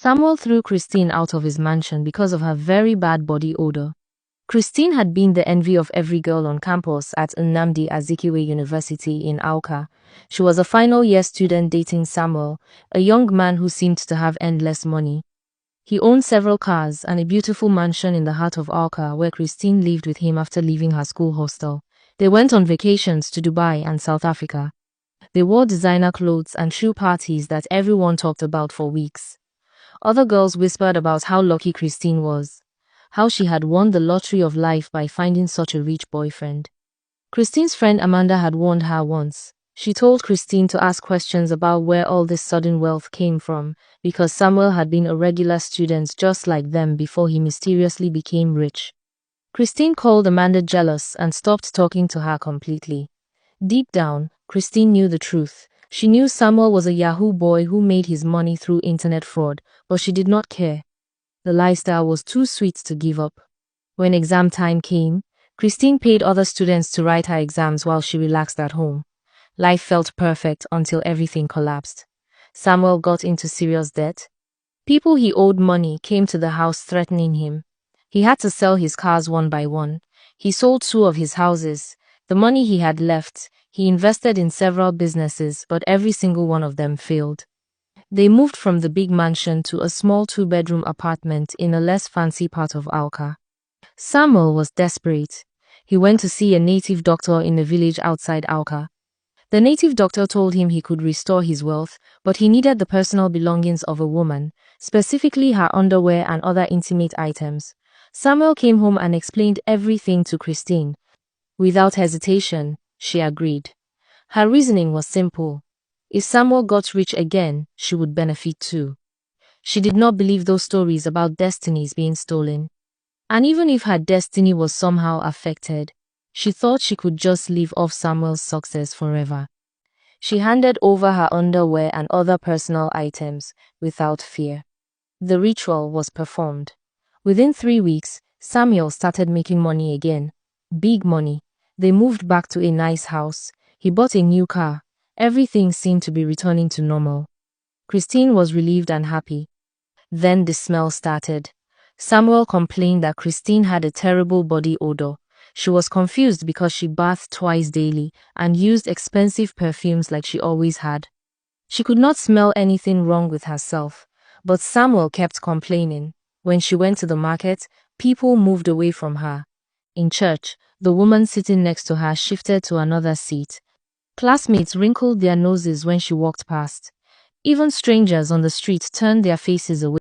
Samuel threw Christine out of his mansion because of her very bad body odor. Christine had been the envy of every girl on campus at Nnamdi Azikiwe University in Awka. She was a final year student dating Samuel, a young man who seemed to have endless money. He owned several cars and a beautiful mansion in the heart of Awka where Christine lived with him after leaving her school hostel. They went on vacations to Dubai and South Africa. They wore designer clothes and threw parties that everyone talked about for weeks. Other girls whispered about how lucky Christine was, how she had won the lottery of life by finding such a rich boyfriend. Christine's friend Amanda had warned her once. She told Christine to ask questions about where all this sudden wealth came from, because Samuel had been a regular student just like them before he mysteriously became rich. Christine called Amanda jealous and stopped talking to her completely. Deep down, Christine knew the truth. She knew Samuel was a Yahoo boy who made his money through internet fraud, but she did not care. The lifestyle was too sweet to give up. When exam time came, Christine paid other students to write her exams while she relaxed at home. Life felt perfect until everything collapsed. Samuel got into serious debt. People he owed money came to the house threatening him. He had to sell his cars one by one. He sold 2 of his houses. The money he had left, he invested in several businesses, but every single one of them failed. They moved from the big mansion to a small 2-bedroom apartment in a less fancy part of Awka. Samuel was desperate. He went to see a native doctor in a village outside Awka. The native doctor told him he could restore his wealth, but he needed the personal belongings of a woman, specifically her underwear and other intimate items. Samuel came home and explained everything to Christine. Without hesitation, she agreed. Her reasoning was simple. If Samuel got rich again, she would benefit too. She did not believe those stories about destinies being stolen. And even if her destiny was somehow affected, she thought she could just live off Samuel's success forever. She handed over her underwear and other personal items without fear. The ritual was performed. Within 3 weeks, Samuel started making money again. Big money. They moved back to a nice house. He bought a new car. Everything seemed to be returning to normal. Christine was relieved and happy. Then the smell started. Samuel complained that Christine had a terrible body odor. She was confused because she bathed twice daily and used expensive perfumes like she always had. She could not smell anything wrong with herself, but Samuel kept complaining. When she went to the market, people moved away from her. In church, the woman sitting next to her shifted to another seat. Classmates wrinkled their noses when she walked past. Even strangers on the street turned their faces away.